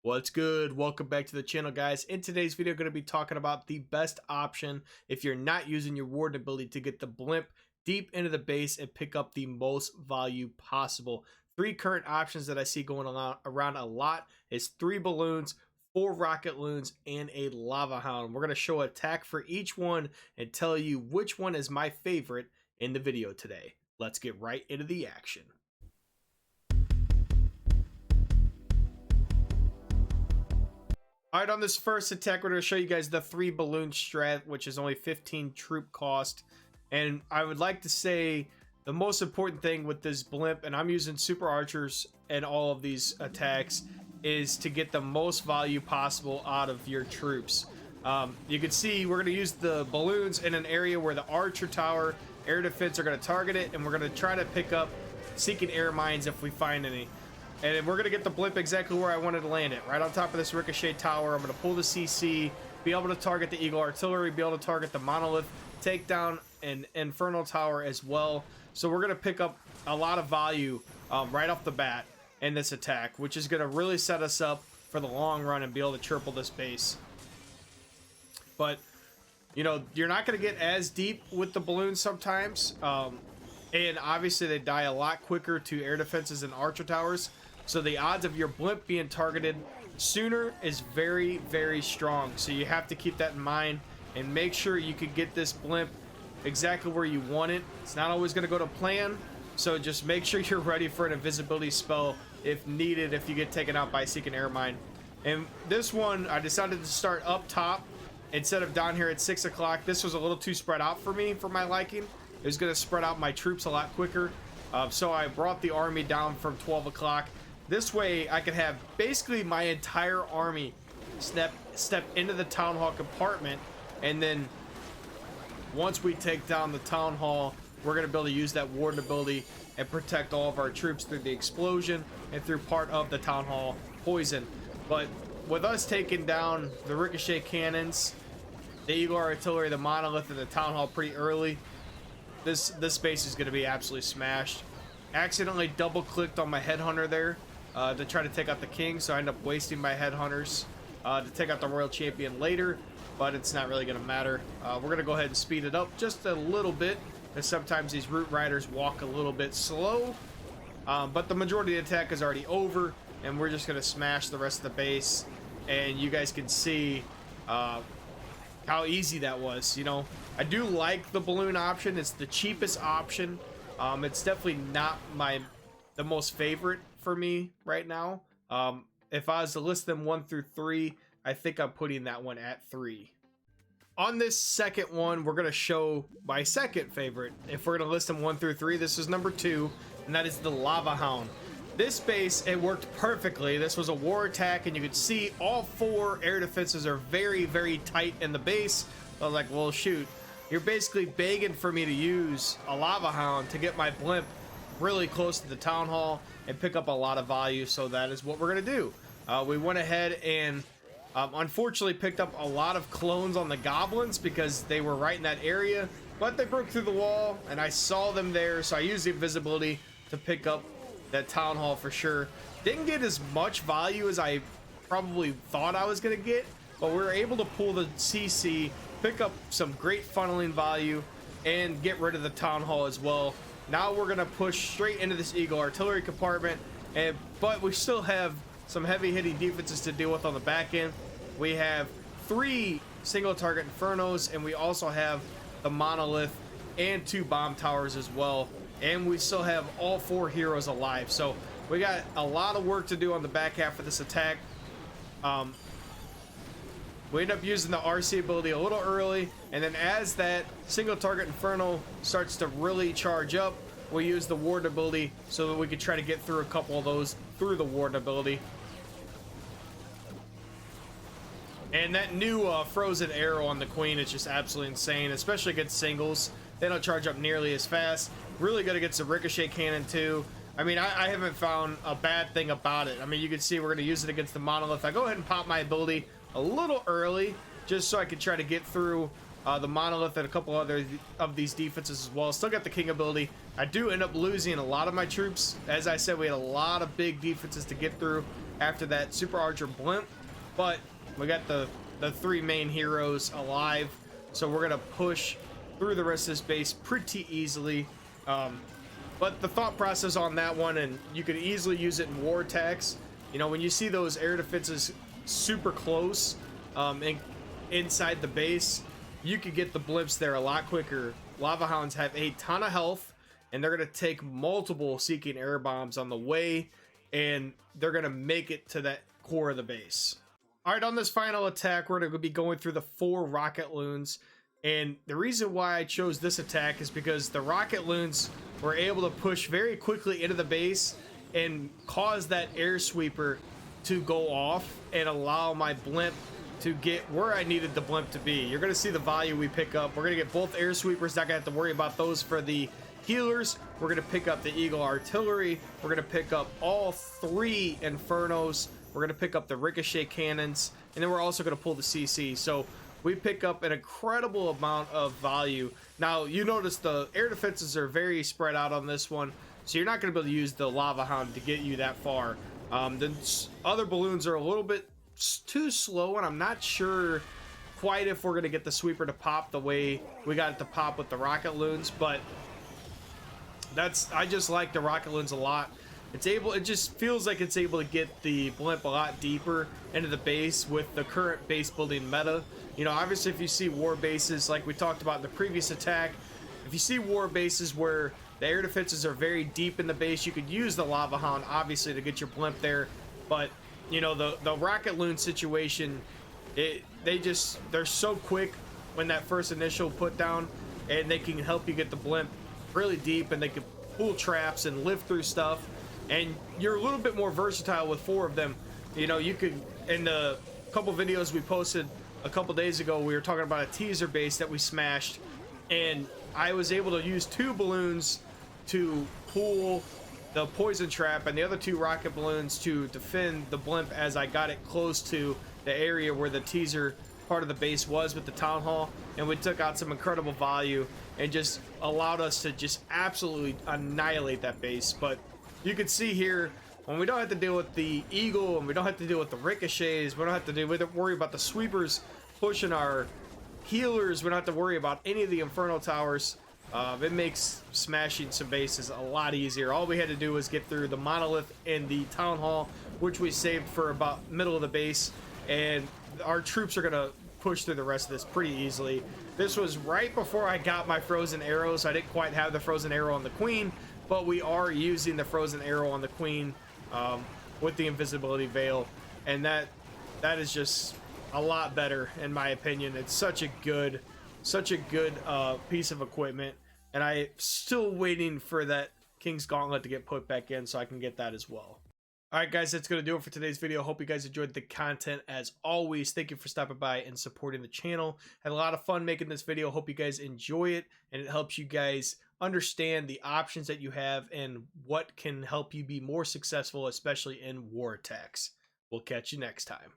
What's good? Welcome back to the channel, guys. In today's video, going to be talking about the best option if you're not using your warden ability to get the blimp deep into the base and pick up the most value possible. Three current options that I see going around a lot is 3 balloons, 4 rocket loons, and a lava hound. We're going to show attack for each one and tell you which one is my favorite in the video today. Let's get right into the action. Alright, on this first attack, we're going to show you guys the 3 balloon strat, which is only 15 troop cost. And I would like to say the most important thing with this blimp, and I'm using super archers in all of these attacks, is to get the most value possible out of your troops. You can see we're going to use the balloons in an area where the archer tower, air defense are going to target it, and we're going to try to pick up seeking air mines if we find any. And we're going to get the blimp exactly where I wanted to land it, right on top of this ricochet tower. I'm going to pull the CC, be able to target the Eagle Artillery, be able to target the monolith, take down an Inferno tower as well. So we're going to pick up a lot of value right off the bat in this attack, which is going to really set us up for the long run and be able to triple this base. But, you know, you're not going to get as deep with the balloons sometimes. And obviously they die a lot quicker to air defenses and archer towers. So the odds of your blimp being targeted sooner is very, very strong. So you have to keep that in mind and make sure you can get this blimp exactly where you want it. It's not always going to go to plan. So just make sure you're ready for an invisibility spell if needed, if you get taken out by seeking air mine. And this one, I decided to start up top instead of down here at 6 o'clock. This was a little too spread out for me, for my liking. It was going to spread out my troops a lot quicker. So I brought the army down from 12 o'clock. This way I could have basically my entire army step into the town hall compartment, and then once we take down the town hall, we're going to be able to use that warden ability and protect all of our troops through the explosion and through part of the town hall poison. But with us taking down the ricochet cannons, the Eagle Artillery, the monolith, and the town hall pretty early, this base is going to be absolutely smashed. Accidentally double clicked on my headhunter there to try to take out the king, so I end up wasting my headhunters to take out the royal champion later, but it's not really going to matter. We're going to go ahead and speed it up just a little bit, because sometimes these root riders walk a little bit slow, but the majority of the attack is already over, and we're just going to smash the rest of the base. And you guys can see how easy that was. You know, I do like the balloon option. It's the cheapest option. It's definitely not the most favorite for me right now. If I was to list them 1 through 3, I think I'm putting that one at 3. On this second one, we're going to show my second favorite. If we're going to list them 1 through 3, this is number 2, and that is the Lava Hound. This base, it worked perfectly. This was a war attack, and you could see all 4 air defenses are very, very tight in the base. I was like, well, shoot, you're basically begging for me to use a Lava Hound to get my blimp really close to the town hall and pick up a lot of value. So that is what we're gonna do. We went ahead and unfortunately picked up a lot of clones on the goblins because they were right in that area, but they broke through the wall and I saw them there, so I used the invisibility to pick up that town hall for sure. Didn't get as much value as I probably thought I was gonna get, but we were able to pull the CC, pick up some great funneling value, and get rid of the town hall as well. Now we're gonna push straight into this Eagle Artillery compartment, but we still have some heavy hitting defenses to deal with on the back end. We have 3 single target Infernos, and we also have the monolith and 2 bomb towers as well. And we still have all 4 heroes alive. So we got a lot of work to do on the back half of this attack. We end up using the RC ability a little early, and then as that single target Inferno starts to really charge up, we use the warden ability so that we can try to get through a couple of those through the warden ability. And that new frozen arrow on the queen is just absolutely insane, especially against singles. They don't charge up nearly as fast. Really good against the ricochet cannon too. I mean, I haven't found a bad thing about it. I mean, you can see we're going to use it against the monolith. I go ahead and pop my ability a little early just so I can try to get through the monolith and a couple other of these defenses as well. Still got the king ability. I do end up losing a lot of my troops. As I said, we had a lot of big defenses to get through. after that Super Archer blimp, but we got the three main heroes alive, so we're gonna push through the rest of this base pretty easily. But the thought process on that one, and you could easily use it in war attacks. You know, when you see those air defenses super close and inside the base, you could get the blimps there a lot quicker. Lava Hounds have a ton of health, and they're going to take multiple Seeking Air Bombs on the way, and they're going to make it to that core of the base. All right, on this final attack, we're going to be going through the 4 Rocket Loons. And the reason why I chose this attack is because the Rocket Loons were able to push very quickly into the base and cause that air sweeper to go off and allow my blimp to get where I needed the blimp to be. You're going to see the value we pick up. We're going to get both air sweepers. Not going to have to worry about those for the healers. We're going to pick up the Eagle Artillery. We're going to pick up all 3 Infernos. We're going to pick up the Ricochet Cannons. And then we're also going to pull the CC. So we pick up an incredible amount of value. Now, you notice the air defenses are very spread out on this one, so you're not going to be able to use the Lava Hound to get you that far. The other balloons are a little bit too slow, and I'm not sure quite if we're going to get the sweeper to pop the way we got it to pop with the Rocket Loons, but I just like the Rocket Loons a lot. It just feels like it's able to get the blimp a lot deeper into the base with the current base building meta. You know, obviously if you see war bases like we talked about in the previous attack, if you see war bases where the air defenses are very deep in the base, you could use the Lava Hound obviously to get your blimp there. But you know, the Rocket Loon situation, they're so quick when that first initial put down, and they can help you get the blimp really deep, and they can pull traps and live through stuff. And you're a little bit more versatile with 4 of them. You know, you could, in the couple videos we posted a couple days ago, we were talking about a teaser base that we smashed, and I was able to use 2 balloons to pull the poison trap and the other 2 rocket balloons to defend the blimp as I got it close to the area where the teaser part of the base was with the town hall, and we took out some incredible value and just allowed us to just absolutely annihilate that base. But you can see here, when we don't have to deal with the Eagle and we don't have to deal with the ricochets, we don't have to worry about the sweepers pushing our healers, we don't have to worry about any of the Inferno Towers. It makes smashing some bases a lot easier. All we had to do was get through the Monolith and the Town Hall, which we saved for about middle of the base, and our troops are going to push through the rest of this pretty easily. This was right before I got my Frozen Arrows. I didn't quite have the Frozen Arrow on the Queen, but we are using the Frozen Arrow on the Queen with the Invisibility Veil, and that is just a lot better in my opinion. It's such a good piece of equipment, and I'm still waiting for that King's Gauntlet to get put back in so I can get that as well. Alright guys, that's going to do it for today's video. Hope you guys enjoyed the content. As always, thank you for stopping by and supporting the channel. Had a lot of fun making this video. Hope you guys enjoy it, and it helps you guys understand the options that you have and what can help you be more successful, especially in war attacks. We'll catch you next time.